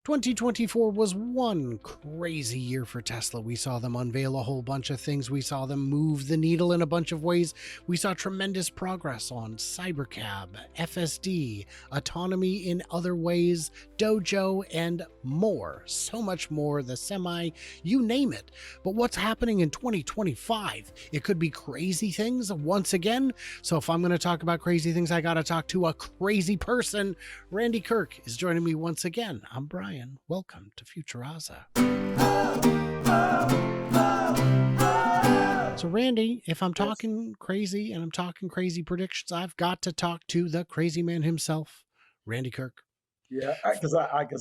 2024 was one crazy year for Tesla. We saw them unveil a whole bunch of things. We saw them move the needle in a bunch of ways. We saw tremendous progress on Cybercab, FSD, autonomy in other ways, Dojo, and more. So much more, the Semi, you name it. But what's happening in 2025? It could be crazy things once again. So if I'm going to talk about crazy things, I got to talk to a crazy person. Randy Kirk is joining me once again. I'm Brian. Welcome to Futuraza. So Randy, if I'm talking crazy and I'm talking crazy predictions, I've got to talk to the crazy man himself, Randy Kirk. Yeah, because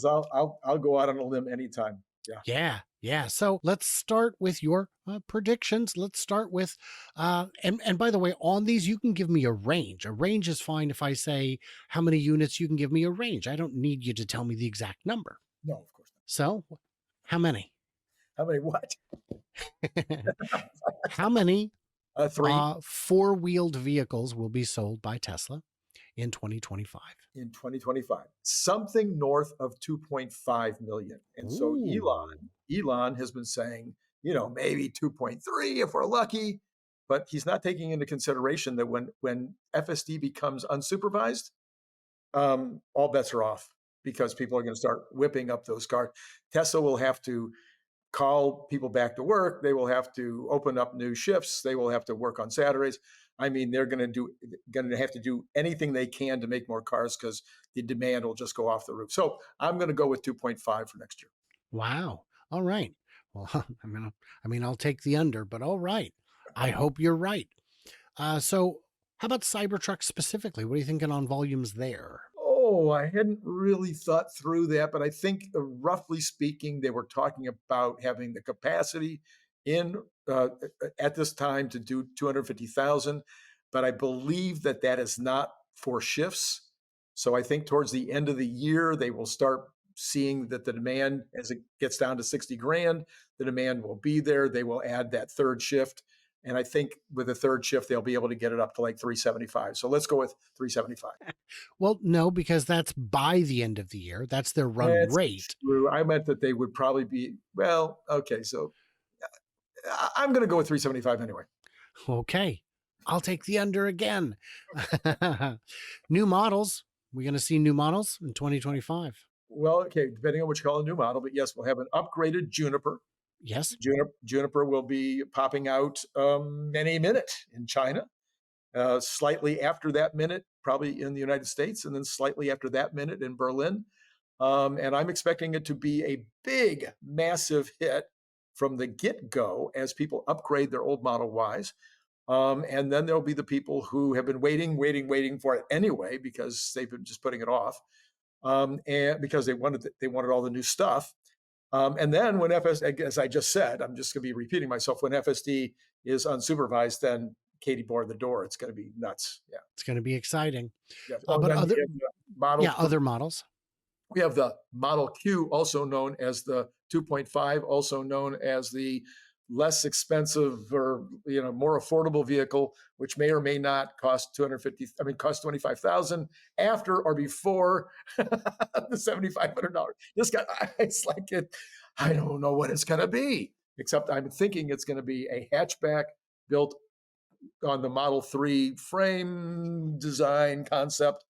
I'll go out on a limb anytime. Yeah. So let's start with your predictions. Let's start with, and by the way, on these, you can give me a range. A range is fine if I say how many units, you can give me a range. I don't need you to tell me the exact number. No, of course not. So how many? How many what? How many 3 four-wheeled vehicles will be sold by Tesla in 2025? In 2025, something north of 2.5 million. And so Elon has been saying, maybe 2.3 if we're lucky, but he's not taking into consideration that when FSD becomes unsupervised, all bets are off because people are going to start whipping up those cars. Tesla will have to call people back to work. They will have to open up new shifts. They will have to work on Saturdays. I mean, they're going to have to do anything they can to make more cars because the demand will just go off the roof. So I'm going to go with 2.5 for next year. Wow. All right. Well, I'll take the under, but all right. I hope you're right. So how about Cybertruck specifically? What are you thinking on volumes there? Oh, I hadn't really thought through that, but I think roughly speaking, they were talking about having the capacity in at this time to do 250,000, but I believe that is not for shifts. So I think towards the end of the year, they will start seeing that the demand, as it gets down to 60 grand, the demand will be there. They will add that third shift. And I think with the third shift, they'll be able to get it up to like 375. So let's go with 375. Well, no, because that's by the end of the year. That's their run rate. True. I meant that they would probably be, well, okay. So I'm going to go with 375 anyway. Okay. I'll take the under again. New models. We're going to see new models in 2025. Well, okay, depending on what you call a new model, but yes, we'll have an upgraded Juniper. Yes. Juniper will be popping out any minute in China, slightly after that minute, probably in the United States, and then slightly after that minute in Berlin. And I'm expecting it to be a big, massive hit from the get-go as people upgrade their old Model Ys. And then there'll be the people who have been waiting for it anyway because they've been just putting it off, and because they wanted all the new stuff. And then when FSD, as I just said, I'm just going to be repeating myself, when FSD is unsupervised, then Katie board the door. It's going to be nuts. Yeah. It's going to be exciting. Yeah. But other models. We have the Model Q, also known as the 2.5, also known as the less expensive or more affordable vehicle, which may or may not cost cost 25,000 after or before the $7,500. This guy, it's like it. I don't know what it's going to be, except I'm thinking it's going to be a hatchback built on the Model 3 frame design concept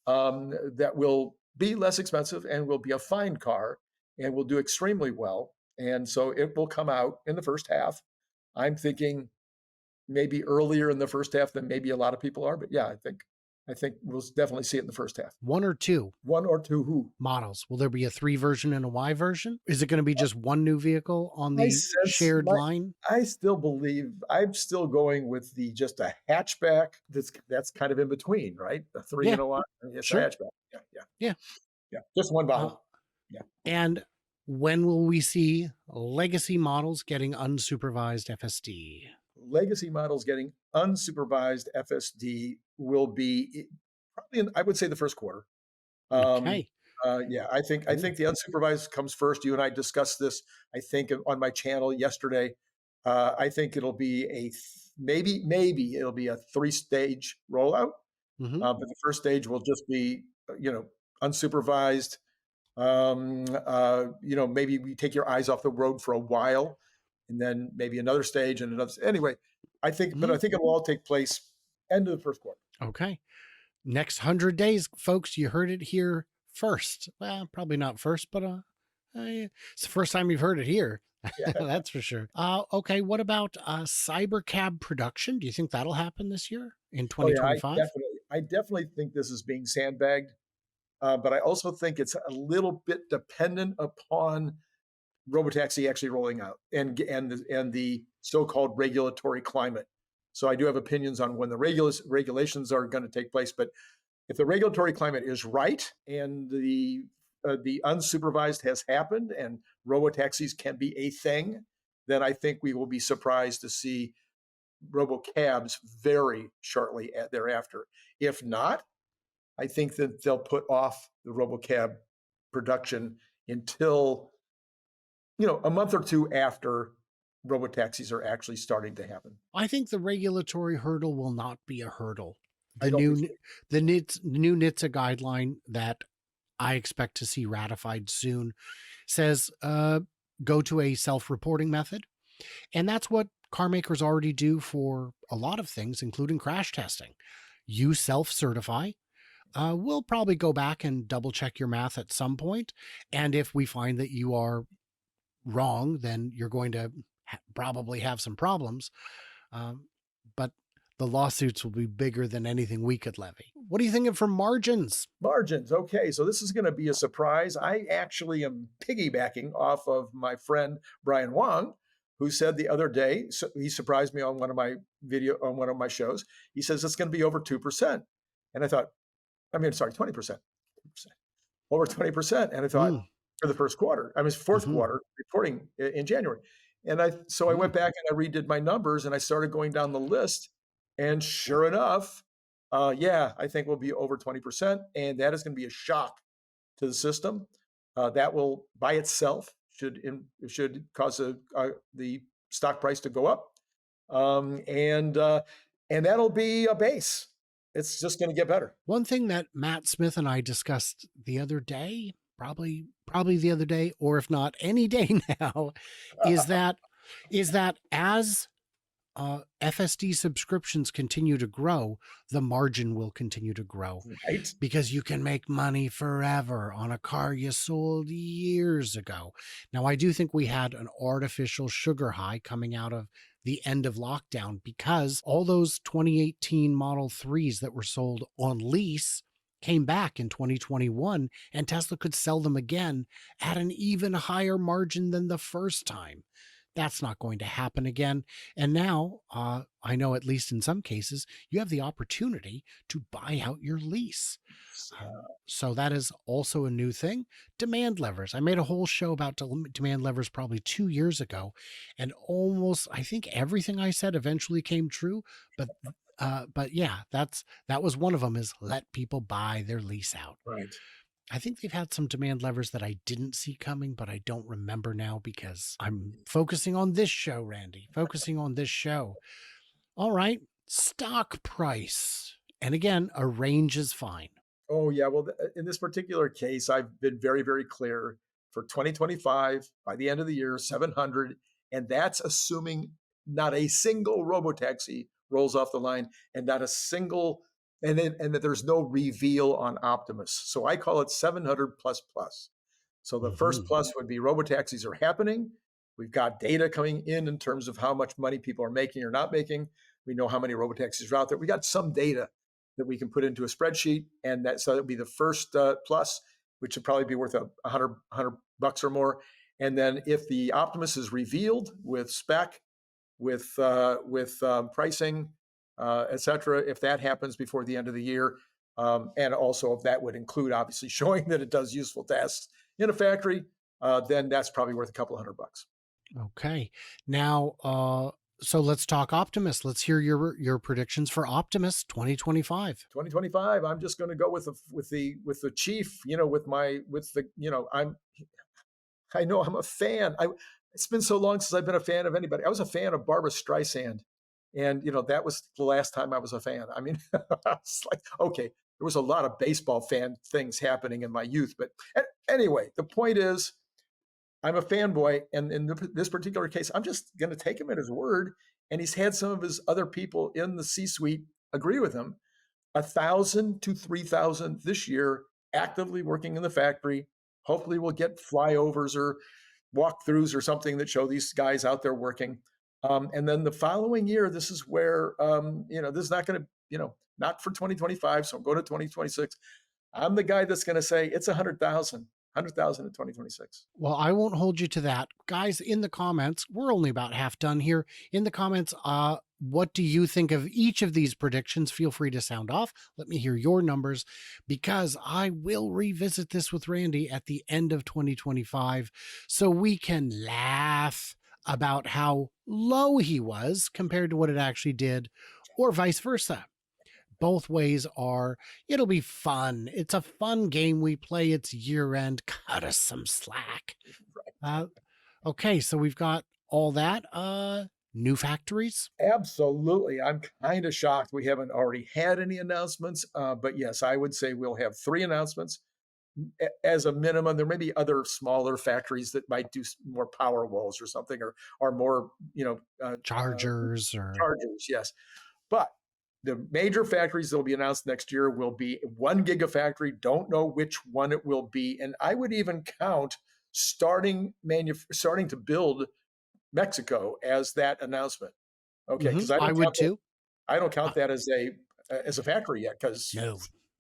that will be less expensive and will be a fine car and will do extremely well. And so it will come out in the first half. I'm thinking maybe earlier in the first half than maybe a lot of people are. But yeah, I think we'll definitely see it in the first half. One or two who? Models. Will there be a 3 version and a Y version? Is it going to be just one new vehicle on the shared line? I still believe I'm still going with just a hatchback. That's kind of in between, right? A 3 and a Y. It's a hatchback. Yeah. Just one model. And when will we see legacy models getting unsupervised FSD? Legacy models getting unsupervised FSD will be probably I would say the first quarter. Okay. I think the unsupervised comes first. You and I discussed this, I think, on my channel yesterday. I think it'll be maybe it'll be a 3-stage rollout. But the first stage will just be, unsupervised, Maybe we take your eyes off the road for a while, and then maybe another stage and another. Anyway, but I Mhm. think it will all take place end of the first quarter. Okay. Next 100 days, folks, you heard it here first. Well, probably not first, but it's the first time you've heard it here. Yeah. That's for sure. Okay, what about cyber cab production? Do you think that'll happen this year in Oh yeah, 2025? I definitely think this is being sandbagged, but I also think it's a little bit dependent upon robotaxi actually rolling out and the so-called regulatory climate. So I do have opinions on when the regulations are going to take place, but if the regulatory climate is right and the unsupervised has happened and robotaxis can be a thing, then I think we will be surprised to see robocabs very shortly thereafter. If not, I think that they'll put off the robocab production until a month or two after robotaxis are actually starting to happen. I think the regulatory hurdle will not be a hurdle. I The don't think new so. new NHTSA guideline that I expect to see ratified soon says go to a self-reporting method. And that's what car makers already do for a lot of things, including crash testing. You self certify. We'll probably go back and double check your math at some point. And if we find that you are wrong, then you're going to probably have some problems. But the lawsuits will be bigger than anything we could levy. What are you thinking for margins? Margins. Okay, so this is going to be a surprise. I actually am piggybacking off of my friend Brian Wong, who said the other day, so he surprised me on one of my shows. He says it's going to be over 2%. And I thought, I mean, sorry, 20%. Over 20%. And I thought, Mm, for the first quarter, I mean, fourth hmm quarter reporting in January. So I mm. went back and I redid my numbers and I started going down the list. And sure enough, yeah, I think we'll be over 20%. And that is going to be a shock to the system. That will by itself should cause the stock price to go up. Um, and, uh, and that'll be a base. It's just going to get better. One thing that Matt Smith and I discussed the other day, probably the other day, or if not any day now, is that as FSD subscriptions continue to grow, the margin will continue to grow Right. because you can make money forever on a car you sold years ago. Now, I do think we had an artificial sugar high coming out of the end of lockdown because all those 2018 Model 3s that were sold on lease came back in 2021 and Tesla could sell them again at an even higher margin than the first time. That's not going to happen again. And now, I know at least in some cases, you have the opportunity to buy out your lease. So that is also a new thing. Demand levers. I made a whole show about demand levers probably 2 years ago, and almost I think everything I said eventually came true. But yeah, that was one of them. Is let people buy their lease out. Right. I think they've had some demand levers that I didn't see coming, but I don't remember now because I'm focusing on this show, Randy. Focusing on this show. All right, stock price. And again, a range is fine. Oh, yeah. Well, in this particular case, I've been very, very clear for 2025, by the end of the year, 700. And that's assuming not a single robotaxi rolls off the line and not a single, and that there's no reveal on Optimus. So I call it 700 plus plus. So the first Mhm. plus would be robotaxis are happening. We've got data coming in terms of how much money people are making or not making. We know how many robotaxis are out there. We got some data that we can put into a spreadsheet, and that would be the first plus, which would probably be worth $100 bucks or more. And then if the Optimus is revealed with spec, with pricing, etc., if that happens before the end of the year, and also if that would include obviously showing that it does useful tasks in a factory, then that's probably worth a couple $100 bucks. Okay. Now, so let's talk Optimus. Let's hear your predictions for Optimus 2025. 2025, I'm just going to go with the chief, I know I'm a fan. It's been so long since I've been a fan of anybody. I was a fan of Barbara Streisand, and that was the last time I was a fan. I mean, it's like, okay, was a lot of baseball fan things happening in my youth. But anyway, the point is, I'm a fanboy, and in this particular case, I'm just going to take him at his word. And he's had some of his other people in the C-suite agree with him. 1,000 to 3,000 this year actively working in the factory. Hopefully, we'll get flyovers or walkthroughs or something that show these guys out there working. And then the following year, this is where this is not going to, not for 2025. So go to 2026. I'm the guy that's going to say it's 100,000 in 2026. Well, I won't hold you to that. Guys, in the comments, we're only about half done here. In the comments, what do you think of each of these predictions? Feel free to sound off. Let me hear your numbers, because I will revisit this with Randy at the end of 2025 so we can laugh about how low he was compared to what it actually did, or vice versa. Both ways it'll be fun. It's a fun game we play. It's year end. Cut us some slack. Okay, so we've got all that. New factories? Absolutely. I'm kind of shocked we haven't already had any announcements. But yes, I would say we'll have 3 announcements as a minimum. There may be other smaller factories that might do more power walls or something, or more, Chargers. Chargers, yes. But the major factories that will be announced next year will be 1 gigafactory. Don't know which one it will be. And I would even count starting to build Mexico as that announcement. Okay, because I would too. I don't count that as a factory yet, because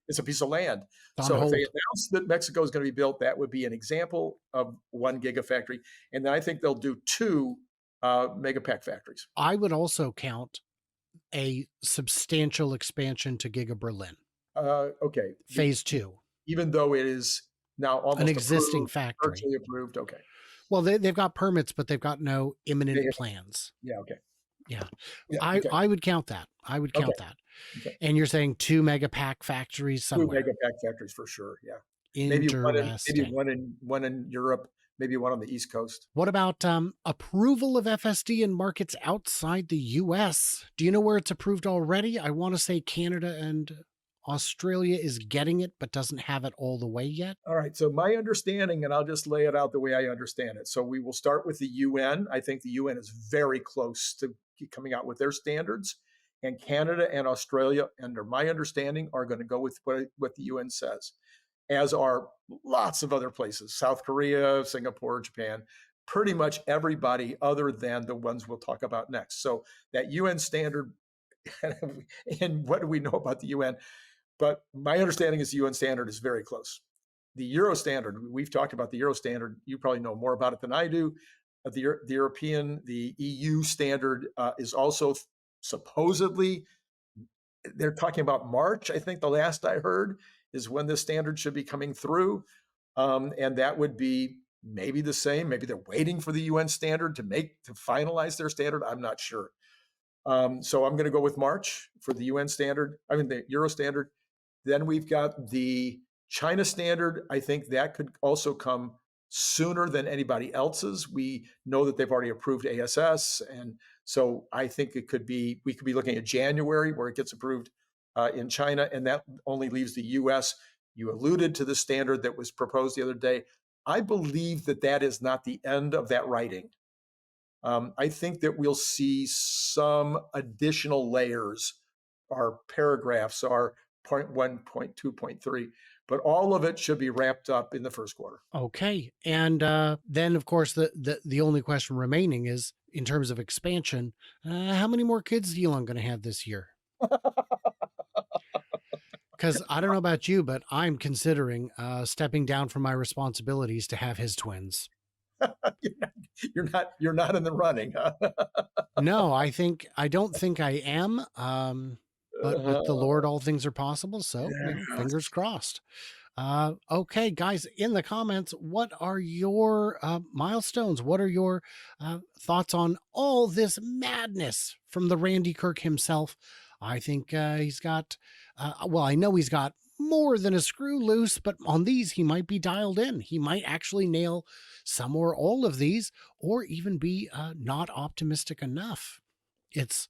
it's a piece of land. So if they announce that Mexico is going to be built, that would be an example of 1 gigafactory. And then I think they'll do 2 megapack factories. I would also count a substantial expansion to Giga Berlin. Okay. Phase 2. Even though it is now almost an existing factory. Virtually approved. Okay. Well, they've got permits, but they've got no imminent plans. Yeah. Okay. Yeah. I would count that. I would count that. Okay. And you're saying 2 megapack factories somewhere. 2 megapack factories for sure. Yeah. Interesting. Maybe one in Europe, maybe one on the East Coast. What about approval of FSD in markets outside the US? Do you know where it's approved already? I want to say Canada and Australia is getting it, but doesn't have it all the way yet. All right. So my understanding, and I'll just lay it out the way I understand it. So we will start with the UN. I think the UN is very close to coming out with their standards. And Canada and Australia, under my understanding, are going to go with what the UN says, as are lots of other places: South Korea, Singapore, Japan, pretty much everybody other than the ones we'll talk about next. So that UN standard, and what do we know about the UN? But my understanding is the UN standard is very close. The Euro standard, we've talked about the Euro standard. You probably know more about it than I do. The EU standard is also supposedly, they're talking about March, I think the last I heard, is when this standard should be coming through. And that would be maybe the same. Maybe they're waiting for the UN standard to finalize their standard. I'm not sure. So I'm going to go with March for the UN standard. I mean, the Euro standard. Then we've got the China standard. I think that could also come sooner than anybody else's. We know that they've already approved ASS. And so I think we could be looking at January where it gets approved in China, and that only leaves the US. You alluded to the standard that was proposed the other day. I believe that is not the end of that writing. I think that we'll see some additional layers, our paragraphs, our 0.1, 0.2, 0.3, but all of it should be wrapped up in the first quarter. Okay. And then, of course, the only question remaining is, in terms of expansion, how many more kids is Elon going to have this year? Because I don't know about you, but I'm considering stepping down from my responsibilities to have his twins. You're not in the running, huh? No, I don't think I am. But with the Lord, all things are possible. So fingers crossed. Okay, guys, in the comments, what are your milestones? What are your thoughts on all this madness from the Randy Kirk himself? I think he's got, I know he's got more than a screw loose, but on these, he might be dialed in. He might actually nail some or all of these, or even be not optimistic enough. If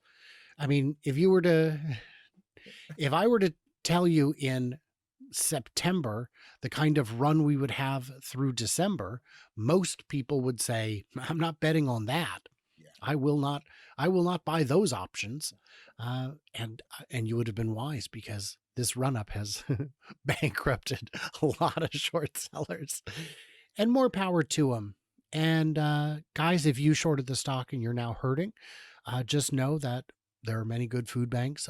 I were to tell you in September, the kind of run we would have through December, most people would say, I'm not betting on that. Yeah. I will not buy those options. And you would have been wise, because this run up has bankrupted a lot of short sellers, and more power to them. And guys, if you shorted the stock and you're now hurting, just know that there are many good food banks.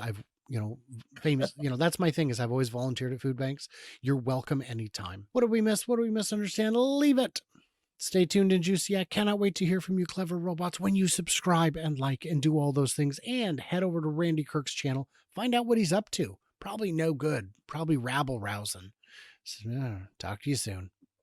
Famous, that's my thing, is I've always volunteered at food banks. You're welcome anytime. What do we miss? What do we misunderstand? Leave it. Stay tuned and juicy. I cannot wait to hear from you, clever robots, when you subscribe and like and do all those things, and head over to Randy Kirk's channel. Find out what he's up to. Probably no good. Probably rabble rousing. So, talk to you soon.